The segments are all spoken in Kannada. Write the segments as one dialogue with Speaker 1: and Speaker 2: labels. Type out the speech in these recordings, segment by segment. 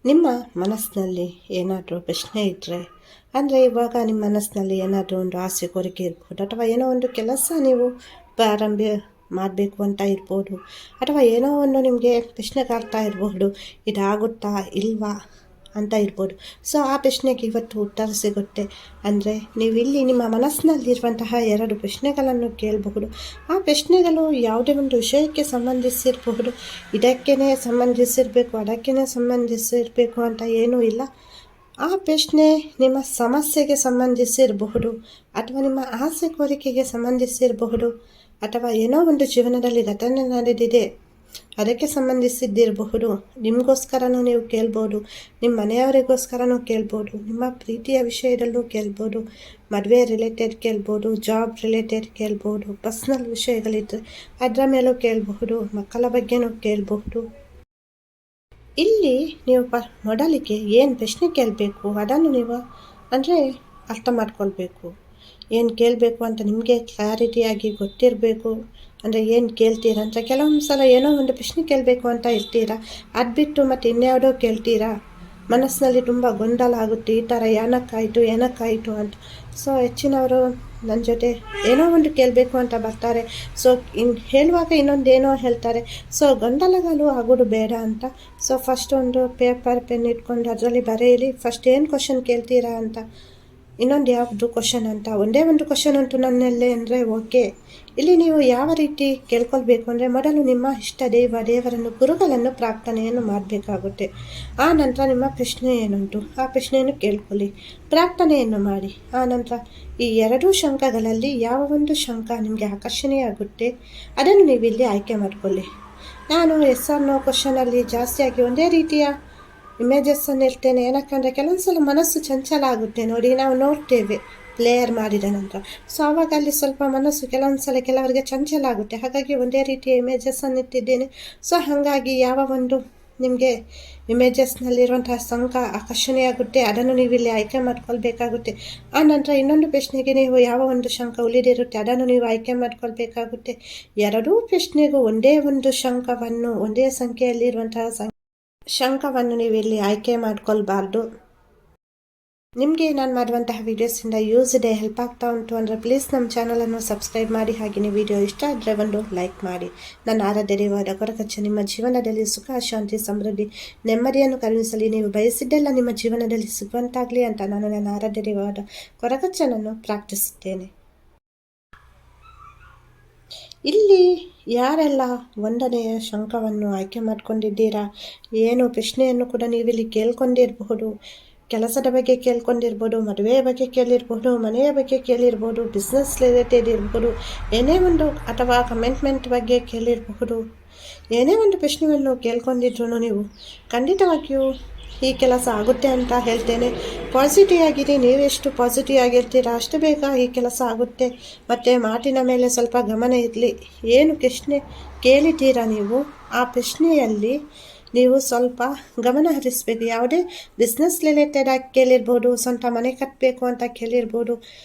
Speaker 1: ನಿಮ್ಮ ಮನಸ್ಸಿನಲ್ಲಿ ಏನಾದರೂ ಪ್ರಶ್ನೆ ಇದ್ದರೆ, ಅಂದರೆ ಇವಾಗ ನಿಮ್ಮ ಮನಸ್ಸಿನಲ್ಲಿ ಏನಾದರೂ ಒಂದು ಆಸೆ ಕೋರಿಕೆ ಇರ್ಬೋದು, ಅಥವಾ ಏನೋ ಒಂದು ಕೆಲಸ ನೀವು ಪ್ರಾರಂಭ ಮಾಡಬೇಕು ಅಂತ ಇರ್ಬೋದು, ಅಥವಾ ಏನೋ ಒಂದು ನಿಮಗೆ ಪ್ರಶ್ನೆ ಕಾಡ್ತಾ ಇರಬಹುದು, ಇದಾಗುತ್ತಾ ಇಲ್ವಾ ಅಂತ ಇರ್ಬೋದು. ಸೊ ಆ ಪ್ರಶ್ನೆಗೆ ಇವತ್ತು ಉತ್ತರ ಸಿಗುತ್ತೆ. ಅಂದರೆ ನೀವು ಇಲ್ಲಿ ನಿಮ್ಮ ಮನಸ್ಸಿನಲ್ಲಿರುವಂತಹ 2 ಪ್ರಶ್ನೆಗಳನ್ನು ಕೇಳಬಹುದು. ಆ ಪ್ರಶ್ನೆಗಳು ಯಾವುದೇ ಒಂದು ವಿಷಯಕ್ಕೆ ಸಂಬಂಧಿಸಿರಬಹುದು. ಇದಕ್ಕೇ ಸಂಬಂಧಿಸಿರಬೇಕು, ಅದಕ್ಕೇ ಸಂಬಂಧಿಸಿರಬೇಕು ಅಂತ ಏನೂ ಇಲ್ಲ. ಆ ಪ್ರಶ್ನೆ ನಿಮ್ಮ ಸಮಸ್ಯೆಗೆ ಸಂಬಂಧಿಸಿರಬಹುದು, ಅಥವಾ ನಿಮ್ಮ ಆಸೆ ಕೋರಿಕೆಗೆ ಸಂಬಂಧಿಸಿರಬಹುದು, ಅಥವಾ ಏನೋ ಒಂದು ಜೀವನದಲ್ಲಿ ಘಟನೆ ನಡೆದಿದೆ ಅದಕ್ಕೆ ಸಂಬಂಧಿಸಿದ್ದಿರಬಹುದು. ನಿಮಗೋಸ್ಕರನೂ ನೀವು ಕೇಳ್ಬೋದು, ನಿಮ್ಮ ಮನೆಯವರಿಗೋಸ್ಕರನೂ ಕೇಳ್ಬೋದು, ನಿಮ್ಮ ಪ್ರೀತಿಯ ವಿಷಯದಲ್ಲೂ ಕೇಳ್ಬೋದು, ಮದುವೆ ರಿಲೇಟೆಡ್ ಕೇಳ್ಬೋದು, ಜಾಬ್ ರಿಲೇಟೆಡ್ ಕೇಳ್ಬೋದು, ಪರ್ಸ್ನಲ್ ವಿಷಯಗಳಿದ್ದರೆ ಅದರ ಮೇಲೂ ಕೇಳಬಹುದು, ಮಕ್ಕಳ ಬಗ್ಗೆನೂ ಕೇಳಬಹುದು. ಇಲ್ಲಿ ನೀವು ಮೊದಲಿಗೆ ಏನು ಪ್ರಶ್ನೆ ಕೇಳಬೇಕು ಅದನ್ನು ನೀವು ಅಂದರೆ ಅರ್ಥ ಮಾಡ್ಕೊಳ್ಬೇಕು. ಏನು ಕೇಳಬೇಕು ಅಂತ ನಿಮಗೆ ಕ್ಲಾರಿಟಿಯಾಗಿ ಗೊತ್ತಿರಬೇಕು. ಅಂದರೆ ಏನು ಕೇಳ್ತೀರಾ ಅಂತ ಕೆಲವೊಂದು ಸಲ ಏನೋ ಒಂದು ಪ್ರಶ್ನೆ ಕೇಳಬೇಕು ಅಂತ ಇರ್ತೀರಾ, ಅದು ಬಿಟ್ಟು ಮತ್ತು ಇನ್ಯಾವುದೋ ಕೇಳ್ತೀರಾ. ಮನಸ್ಸಿನಲ್ಲಿ ತುಂಬ ಗೊಂದಲ ಆಗುತ್ತೆ, ಈ ಥರ ಏನಕ್ಕಾಯಿತು ಅಂತ. ಸೊ ಹೆಚ್ಚಿನವರು ನನ್ನ ಜೊತೆ ಏನೋ ಒಂದು ಕೇಳಬೇಕು ಅಂತ ಬರ್ತಾರೆ. ಸೊ ಹೇಳುವಾಗ ಇನ್ನೊಂದೇನೋ ಹೇಳ್ತಾರೆ. ಸೊ ಗೊಂದಲಗಳು ಆಗೋದು ಬೇಡ ಅಂತ. ಸೊ ಫಸ್ಟ್ ಒಂದು ಪೇಪರ್ ಪೆನ್ ಇಟ್ಕೊಂಡು ಅದರಲ್ಲಿ ಬರೆಯಲಿ, ಫಸ್ಟ್ ಏನು ಕ್ವಶನ್ ಕೇಳ್ತೀರಾ ಅಂತ, ಇನ್ನೊಂದು ಯಾವುದು ಕ್ವಶನ್ ಅಂತ. ಒಂದೇ ಒಂದು ಕ್ವಶನ್ ಉಂಟು ನನ್ನಲ್ಲೇ ಅಂದರೆ ಓಕೆ. ಇಲ್ಲಿ ನೀವು ಯಾವ ರೀತಿ ಕೇಳ್ಕೊಳ್ಬೇಕು ಅಂದರೆ, ಮೊದಲು ನಿಮ್ಮ ಇಷ್ಟ ದೇವರನ್ನು ಗುರುಗಳನ್ನು ಪ್ರಾರ್ಥನೆಯನ್ನು ಮಾಡಬೇಕಾಗುತ್ತೆ. ಆ ನಂತರ ನಿಮ್ಮ ಪ್ರಶ್ನೆ ಏನುಂಟು ಆ ಪ್ರಶ್ನೆಯನ್ನು ಕೇಳ್ಕೊಳ್ಳಿ, ಪ್ರಾರ್ಥನೆಯನ್ನು ಮಾಡಿ. ಆ ನಂತರ ಈ 2 ಶಂಕಗಳಲ್ಲಿ ಯಾವ ಒಂದು ಶಂಕ ನಿಮಗೆ ಆಕರ್ಷಣೆಯಾಗುತ್ತೆ ಅದನ್ನು ನೀವು ಇಲ್ಲಿ ಆಯ್ಕೆ ಮಾಡಿಕೊಳ್ಳಿ. ನಾನು ಎಸ್ ಆರ್ ನೋ ಕ್ವಶನಲ್ಲಿ ಜಾಸ್ತಿಯಾಗಿ ಒಂದೇ ರೀತಿಯ ಇಮೇಜಸ್ಸನ್ನು ಇರ್ತೇನೆ. ಏನಕ್ಕಂದರೆ ಕೆಲವೊಂದು ಸಲ ಮನಸ್ಸು ಚಂಚಲ ಆಗುತ್ತೆ ನೋಡಿ, ನಾವು ನೋಡ್ತೇವೆ ಪ್ಲೇಯರ್ ಮಾಡಿದ ನಂತರ. ಸೊ ಆವಾಗ ಅಲ್ಲಿ ಸ್ವಲ್ಪ ಮನಸ್ಸು ಕೆಲವೊಂದು ಸಲ ಕೆಲವರಿಗೆ ಚಂಚಲ ಆಗುತ್ತೆ. ಹಾಗಾಗಿ ಒಂದೇ ರೀತಿಯ ಇಮೇಜಸ್ಸನ್ನು ಇಟ್ಟಿದ್ದೇನೆ. ಸೊ ಹಾಗಾಗಿ ಯಾವ ಒಂದು ನಿಮಗೆ ಇಮೇಜಸ್ನಲ್ಲಿರುವಂತಹ ಸಂಕ ಆಕರ್ಷಣೆಯಾಗುತ್ತೆ ಅದನ್ನು ನೀವು ಇಲ್ಲಿ ಆಯ್ಕೆ ಮಾಡ್ಕೊಳ್ಬೇಕಾಗುತ್ತೆ. ಆ ನಂತರ ಇನ್ನೊಂದು ಪ್ರಶ್ನೆಗೆ ನೀವು ಯಾವ ಒಂದು ಶಂಕ ಉಳಿದಿರುತ್ತೆ ಅದನ್ನು ನೀವು ಆಯ್ಕೆ ಮಾಡ್ಕೊಳ್ಬೇಕಾಗುತ್ತೆ. 2 ಪ್ರಶ್ನೆಗೂ ಒಂದೇ ಒಂದು ಶಂಕವನ್ನು, ಒಂದೇ ಸಂಖ್ಯೆಯಲ್ಲಿರುವಂತಹ ಶಂಕವನ್ನು ನೀವು ಇಲ್ಲಿ ಆಯ್ಕೆ ಮಾಡ್ಕೊಳ್ಬಾರ್ದು. ನಿಮಗೆ ನಾನು ಮಾಡುವಂತಹ ವೀಡಿಯೋಸಿಂದ ಯೂಸ್ ಇದೆ, ಹೆಲ್ಪ್ ಆಗ್ತಾ ಉಂಟು ಅಂದರೆ ಪ್ಲೀಸ್ ನಮ್ಮ ಚಾನಲನ್ನು ಸಬ್ಸ್ಕ್ರೈಬ್ ಮಾಡಿ. ಹಾಗೆಯೇ ವಿಡಿಯೋ ಇಷ್ಟ ಆದರೆ ಒಂದು ಲೈಕ್ ಮಾಡಿ. ನನ್ನ ಆರಾಧ್ಯ ದೈವವಾದ ಕೊರಗಜ್ಜ ನಿಮ್ಮ ಜೀವನದಲ್ಲಿ ಸುಖ, ಶಾಂತಿ, ಸಮೃದ್ಧಿ, ನೆಮ್ಮದಿಯನ್ನು ಕರುಣಿಸಲಿ. ನೀವು ಬಯಸಿದ್ದೆಲ್ಲ ನಿಮ್ಮ ಜೀವನದಲ್ಲಿ ಸಿಗುವಂತಾಗಲಿ ಅಂತ ನಾನು ನನ್ನ ಆರಾಧ್ಯ ದೈವವಾದ ಕೊರಗಜ್ಜನನ್ನು ಪ್ರಾರ್ಥಿಸುತ್ತೇನೆ. ಇಲ್ಲಿ ಯಾರೆಲ್ಲ 1ನೆಯ ಶಂಕವನ್ನು ಆಯ್ಕೆ ಮಾಡ್ಕೊಂಡಿದ್ದೀರಾ, ಏನು ಪ್ರಶ್ನೆಯನ್ನು ಕೂಡ ನೀವಿಲ್ಲಿ ಕೇಳ್ಕೊಂಡಿರಬಹುದು. ಕೆಲಸದ ಬಗ್ಗೆ ಕೇಳ್ಕೊಂಡಿರ್ಬೋದು, ಮದುವೆಯ ಬಗ್ಗೆ ಕೇಳಿರ್ಬೋದು, ಮನೆಯ ಬಗ್ಗೆ ಕೇಳಿರ್ಬೋದು, ಬಿಸ್ನೆಸ್ ರಿಲೇಟೆಡ್ ಇರ್ಬೋದು, ಏನೇ ಒಂದು ಅಥವಾ ಕಮಿಟ್ಮೆಂಟ್ ಬಗ್ಗೆ ಕೇಳಿರಬಹುದು. ಏನೇ ಒಂದು ಪ್ರಶ್ನೆಯನ್ನು ಕೇಳ್ಕೊಂಡಿದ್ರು ನೀವು ಖಂಡಿತವಾಗಿಯೂ ಈ ಕೆಲಸ ಆಗುತ್ತೆ ಅಂತ ಹೇಳ್ತೇನೆ. ಪಾಸಿಟಿವ್ ಆಗಿರಿ. ನೀವೆಷ್ಟು ಪಾಸಿಟಿವ್ ಆಗಿರ್ತೀರಾ ಅಷ್ಟು ಬೇಗ ಈ ಕೆಲಸ ಆಗುತ್ತೆ. ಮತ್ತು ಮಾತಿನ ಮೇಲೆ ಸ್ವಲ್ಪ ಗಮನ ಇರಲಿ. ಏನು ಪ್ರಶ್ನೆ ಕೇಳಿದ್ದೀರಾ ನೀವು ಆ ಪ್ರಶ್ನೆಯಲ್ಲಿ ನೀವು ಸ್ವಲ್ಪ ಗಮನ ಹರಿಸಬೇಕು. ಯಾವುದೇ ಬಿಸ್ನೆಸ್ ರಿಲೇಟೆಡ್ ಆಗಿ ಕೇಳಿರ್ಬೋದು, ಸ್ವಂತ ಮನೆ ಕಟ್ಟಬೇಕು ಅಂತ ಕೇಳಿರ್ಬೋದು,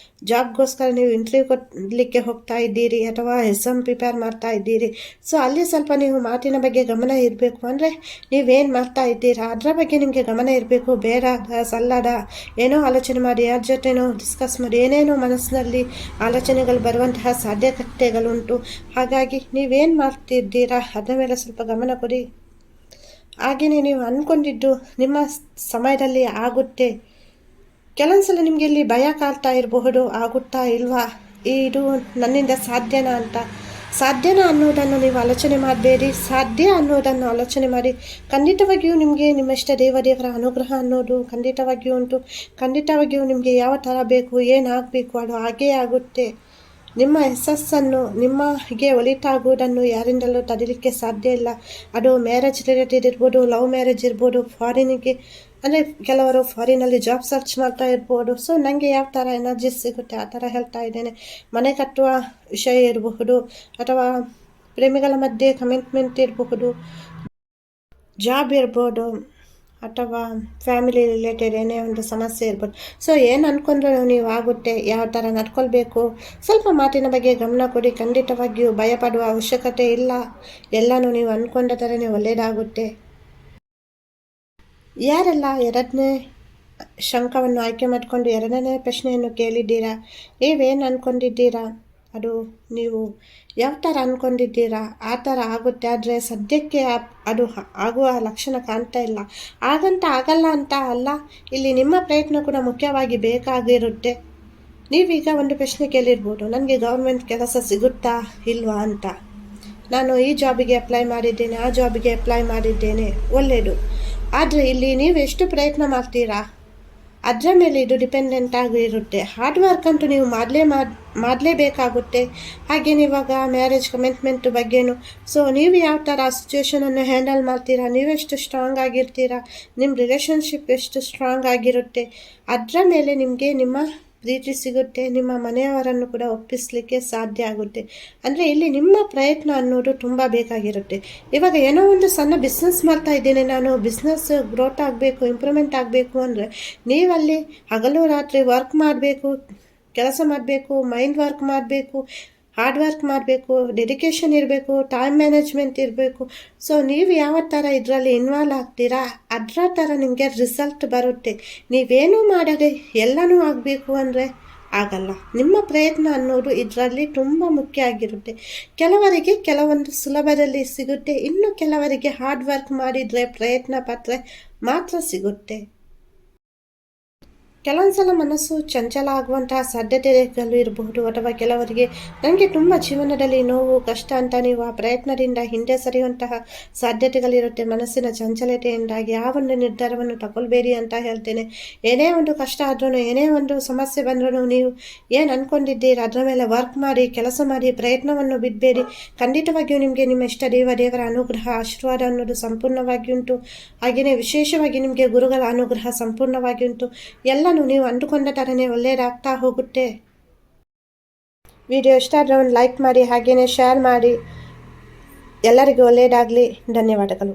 Speaker 1: ಜಾಬ್ಗೋಸ್ಕರ ನೀವು ಇಂಟರ್ವ್ಯೂ ಕೊಡಲಿಕ್ಕೆ ಹೋಗ್ತಾ ಇದ್ದೀರಿ, ಅಥವಾ ಎಕ್ಸಾಮ್ ಪ್ರಿಪೇರ್ ಮಾಡ್ತಾ ಇದ್ದೀರಿ. ಸೊ ಅಲ್ಲಿ ಸ್ವಲ್ಪ ನೀವು ಮಾತಿನ ಬಗ್ಗೆ ಗಮನ ಇರಬೇಕು. ಅಂದರೆ ನೀವೇನು ಮಾಡ್ತಾ ಇದ್ದೀರಾ ಅದರ ಬಗ್ಗೆ ನಿಮಗೆ ಗಮನ ಇರಬೇಕು. ಬೇಡ ಸಲ್ಲದ ಏನೋ ಆಲೋಚನೆ ಮಾಡಿ, ಯಾರ ಜೊತೆನೋ ಡಿಸ್ಕಸ್ ಮಾಡಿ, ಏನೇನೋ ಮನಸ್ಸಿನಲ್ಲಿ ಆಲೋಚನೆಗಳು ಬರುವಂತಹ ಸಾಧ್ಯತೆಗಳುಂಟು. ಹಾಗಾಗಿ ನೀವೇನು ಮಾಡ್ತಿದ್ದೀರಾ ಅದರ ಮೇಲೆ ಸ್ವಲ್ಪ ಗಮನ ಕೊಡಿ. ಹಾಗೆಯೇ ನೀವು ಅಂದ್ಕೊಂಡಿದ್ದು ನಿಮ್ಮ ಸಮಯದಲ್ಲಿ ಆಗುತ್ತೆ. ಕೆಲವೊಂದು ಸಲ ನಿಮಗೆ ಇಲ್ಲಿ ಭಯ ಕಾಡ್ತಾ ಇರಬಹುದು, ಆಗುತ್ತಾ ಇಲ್ವಾ, ಇದು ನನ್ನಿಂದ ಸಾಧ್ಯನಾ ಅಂತ. ಸಾಧ್ಯನಾ ಅನ್ನೋದನ್ನು ನೀವು ಆಲೋಚನೆ ಮಾಡಬೇಡಿ, ಸಾಧ್ಯ ಅನ್ನೋದನ್ನು ಆಲೋಚನೆ ಮಾಡಿ. ಖಂಡಿತವಾಗಿಯೂ ನಿಮಗೆ ನಿಮ್ಮ ಇಷ್ಟ ದೇವರ ಅನುಗ್ರಹ ಅನ್ನೋದು ಖಂಡಿತವಾಗಿಯೂ ಉಂಟು. ಖಂಡಿತವಾಗಿಯೂ ನಿಮಗೆ ಯಾವ ಥರ ಬೇಕು, ಏನಾಗಬೇಕು ಅದು ಹಾಗೇ ಆಗುತ್ತೆ. ನಿಮ್ಮ ಯಶಸ್ಸನ್ನು, ನಿಮಗೆ ಒಳಿತಾಗುವುದನ್ನು ಯಾರಿಂದಲೂ ತಡಿಲಿಕ್ಕೆ ಸಾಧ್ಯ ಇಲ್ಲ. ಅದು ಮ್ಯಾರೇಜ್ ರಿಲೇಟೆಡ್ ಇರ್ಬೋದು, ಲವ್ ಮ್ಯಾರೇಜ್ ಇರ್ಬೋದು, ಫಾರಿನಿಗೆ ಅಂದರೆ ಕೆಲವರು ಫಾರಿನಲ್ಲಿ ಜಾಬ್ ಸರ್ಚ್ ಮಾಡ್ತಾ ಇರ್ಬೋದು. ಸೊ ನನಗೆ ಯಾವ ಥರ ಎನರ್ಜಿ ಸಿಗುತ್ತೆ ಆ ಥರ ಹೇಳ್ತಾ ಇದ್ದೇನೆ. ಮನೆ ಕಟ್ಟುವ ವಿಷಯ ಇರಬಹುದು, ಅಥವಾ ಪ್ರೇಮಿಗಳ ಮಧ್ಯೆ ಕಮಿಟ್ಮೆಂಟ್ ಇರಬಹುದು, ಜಾಬ್ ಇರ್ಬೋದು, ಅಥವಾ ಫ್ಯಾಮಿಲಿ ರಿಲೇಟೆಡ್ ಏನೇ ಒಂದು ಸಮಸ್ಯೆ ಇರ್ಬೋದು. ಸೊ ಏನು ಅಂದ್ಕೊಂಡ್ರೆ ನೀವು ಆಗುತ್ತೆ. ಯಾವ ಥರ ನಡ್ಕೊಳ್ಬೇಕು, ಸ್ವಲ್ಪ ಮಾತಿನ ಬಗ್ಗೆ ಗಮನ ಕೊಡಿ. ಖಂಡಿತವಾಗಿಯೂ ಭಯಪಡುವ ಅವಶ್ಯಕತೆ ಇಲ್ಲ. ಎಲ್ಲನೂ ನೀವು ಅಂದ್ಕೊಂಡ ಥರನೇ ಒಳ್ಳೆಯದಾಗುತ್ತೆ. ಯಾರೆಲ್ಲ ಎರಡನೇ ಶಂಕವನ್ನು ಆಯ್ಕೆ ಮಾಡಿಕೊಂಡು ಎರಡನೇ ಪ್ರಶ್ನೆಯನ್ನು ಕೇಳಿದ್ದೀರಾ, ನೀವೇನು ಅಂದ್ಕೊಂಡಿದ್ದೀರಾ, ಅದು ನೀವು ಯಾವ ಥರ ಅಂದ್ಕೊಂಡಿದ್ದೀರಾ ಆ ಥರ ಆಗುತ್ತೆ. ಆದರೆ ಸದ್ಯಕ್ಕೆ ಅದು ಆಗುವ ಲಕ್ಷಣ ಕಾಣ್ತಾ ಇಲ್ಲ. ಹಾಗಂತ ಆಗಲ್ಲ ಅಂತ ಅಲ್ಲ, ಇಲ್ಲಿ ನಿಮ್ಮ ಪ್ರಯತ್ನ ಕೂಡ ಮುಖ್ಯವಾಗಿ ಬೇಕಾಗಿರುತ್ತೆ. ನೀವೀಗ ಒಂದು ಪ್ರಶ್ನೆ ಕೇಳಿರ್ಬೋದು, ನನಗೆ ಗೌರ್ಮೆಂಟ್ ಕೆಲಸ ಸಿಗುತ್ತಾ ಇಲ್ವಾ ಅಂತ. ನಾನು ಈ ಜಾಬಿಗೆ ಅಪ್ಲೈ ಮಾಡಿದ್ದೇನೆ, ಆ ಜಾಬಿಗೆ ಅಪ್ಲೈ ಮಾಡಿದ್ದೇನೆ, ಒಳ್ಳೆಯದು. ಆದರೆ ಇಲ್ಲಿ ನೀವು ಎಷ್ಟು ಪ್ರಯತ್ನ ಮಾಡ್ತೀರಾ ಅದರ ಮೇಲೆ ಇದು ಡಿಪೆಂಡೆಂಟ್ ಆಗಿರುತ್ತೆ. ಹಾರ್ಡ್ ವರ್ಕ್ ಅಂತೂ ನೀವು ಮಾಡಲೇಬೇಕಾಗುತ್ತೆ. ಹಾಗೇನು ಇವಾಗ ಮ್ಯಾರೇಜ್ ಕಮಿಟ್ಮೆಂಟ್ ಬಗ್ಗೆನೂ ಸೊ ನೀವು ಯಾವ ಥರ ಸಿಚುವೇಶನನ್ನು ಹ್ಯಾಂಡಲ್ ಮಾಡ್ತೀರಾ, ನೀವೆಷ್ಟು ಸ್ಟ್ರಾಂಗ್ ಆಗಿರ್ತೀರಾ, ನಿಮ್ಮ ರಿಲೇಷನ್ಶಿಪ್ ಎಷ್ಟು ಸ್ಟ್ರಾಂಗ್ ಆಗಿರುತ್ತೆ, ಅದರ ಮೇಲೆ ನಿಮಗೆ ನಿಮ್ಮ ಪ್ರೀತಿ ಸಿಗುತ್ತೆ, ನಿಮ್ಮ ಮನೆಯವರನ್ನು ಕೂಡ ಒಪ್ಪಿಸಲಿಕ್ಕೆ ಸಾಧ್ಯ ಆಗುತ್ತೆ. ಅಂದರೆ ಇಲ್ಲಿ ನಿಮ್ಮ ಪ್ರಯತ್ನ ಅನ್ನೋದು ತುಂಬ ಬೇಕಾಗಿರುತ್ತೆ. ಇವಾಗ ಏನೋ ಒಂದು ಸಣ್ಣ ಬಿಸ್ನೆಸ್ ಮಾಡ್ತಾ ಇದ್ದೇನೆ, ನಾನು ಬಿಸ್ನೆಸ್ ಗ್ರೋತ್ ಆಗಬೇಕು, ಇಂಪ್ರೂವ್ಮೆಂಟ್ ಆಗಬೇಕು ಅಂದರೆ ನೀವಲ್ಲಿ ಹಗಲು ರಾತ್ರಿ ವರ್ಕ್ ಮಾಡಬೇಕು, ಕೆಲಸ ಮಾಡಬೇಕು, ಮೈಂಡ್ ವರ್ಕ್ ಮಾಡಬೇಕು, ಹಾರ್ಡ್ ವರ್ಕ್ ಮಾಡಬೇಕು, ಡೆಡಿಕೇಶನ್ ಇರಬೇಕು, ಟೈಮ್ ಮ್ಯಾನೇಜ್ಮೆಂಟ್ ಇರಬೇಕು. ಸೊ ನೀವು ಯಾವ ಥರ ಇದರಲ್ಲಿ ಇನ್ವಾಲ್ವ್ ಆಗ್ತೀರಾ ಅದರ ಥರ ನಿಮಗೆ ರಿಸಲ್ಟ್ ಬರುತ್ತೆ. ನೀವೇನೂ ಮಾಡದೆ ಎಲ್ಲನೂ ಆಗಬೇಕು ಅಂದರೆ ಆಗಲ್ಲ. ನಿಮ್ಮ ಪ್ರಯತ್ನ ಅನ್ನೋದು ಇದರಲ್ಲಿ ತುಂಬ ಮುಖ್ಯ ಆಗಿರುತ್ತೆ. ಕೆಲವರಿಗೆ ಕೆಲವೊಂದು ಸುಲಭದಲ್ಲಿ ಸಿಗುತ್ತೆ, ಇನ್ನು ಕೆಲವರಿಗೆ ಹಾರ್ಡ್ ವರ್ಕ್ ಮಾಡಿದರೆ ಪ್ರಯತ್ನ ಪಟ್ಟರೆ ಮಾತ್ರ ಸಿಗುತ್ತೆ. ಕೆಲವೊಂದು ಸಲ ಮನಸ್ಸು ಚಂಚಲ ಆಗುವಂತಹ ಸಾಧ್ಯತೆಗಳು ಇರಬಹುದು, ಅಥವಾ ಕೆಲವರಿಗೆ ನನಗೆ ತುಂಬ ಜೀವನದಲ್ಲಿ ನೋವು ಕಷ್ಟ ಅಂತ ನೀವು ಆ ಪ್ರಯತ್ನದಿಂದ ಹಿಂದೆ ಸರಿಯುವಂತಹ ಸಾಧ್ಯತೆಗಳಿರುತ್ತೆ. ಮನಸ್ಸಿನ ಚಂಚಲತೆಯಿಂದಾಗಿ ಆ ಒಂದು ನಿರ್ಧಾರವನ್ನು ತಗೊಳ್ಬೇಡಿ ಅಂತ ಹೇಳ್ತೇನೆ. ಏನೇ ಒಂದು ಕಷ್ಟ ಆದ್ರೂ, ಏನೇ ಒಂದು ಸಮಸ್ಯೆ ಬಂದ್ರೂ ನೀವು ಏನು ಅಂದ್ಕೊಂಡಿದ್ದೀರಿ ಅದರ ಮೇಲೆ ವರ್ಕ್ ಮಾಡಿ, ಕೆಲಸ ಮಾಡಿ, ಪ್ರಯತ್ನವನ್ನು ಬಿಡಬೇಡಿ. ಖಂಡಿತವಾಗಿಯೂ ನಿಮಗೆ ನಿಮ್ಮ ಇಷ್ಟ ದೇವರ ಅನುಗ್ರಹ ಆಶೀರ್ವಾದ ಅನ್ನೋದು ಸಂಪೂರ್ಣವಾಗಿ ಉಂಟು. ಹಾಗೆಯೇ ವಿಶೇಷವಾಗಿ ನಿಮಗೆ ಗುರುಗಳ ಅನುಗ್ರಹ ಸಂಪೂರ್ಣವಾಗಿ ಉಂಟು. ಎಲ್ಲ ನೀವು ಅಂದುಕೊಂಡ ಥರನೇ ಒಳ್ಳೆಯದಾಗ್ತಾ ಹೋಗುತ್ತೆ. ವಿಡಿಯೋ ಇಷ್ಟ ಆದರೆ ಒಂದು ಲೈಕ್ ಮಾಡಿ, ಹಾಗೆಯೇ ಶೇರ್ ಮಾಡಿ. ಎಲ್ಲರಿಗೂ ಒಳ್ಳೆಯದಾಗಲಿ. ಧನ್ಯವಾದಗಳು.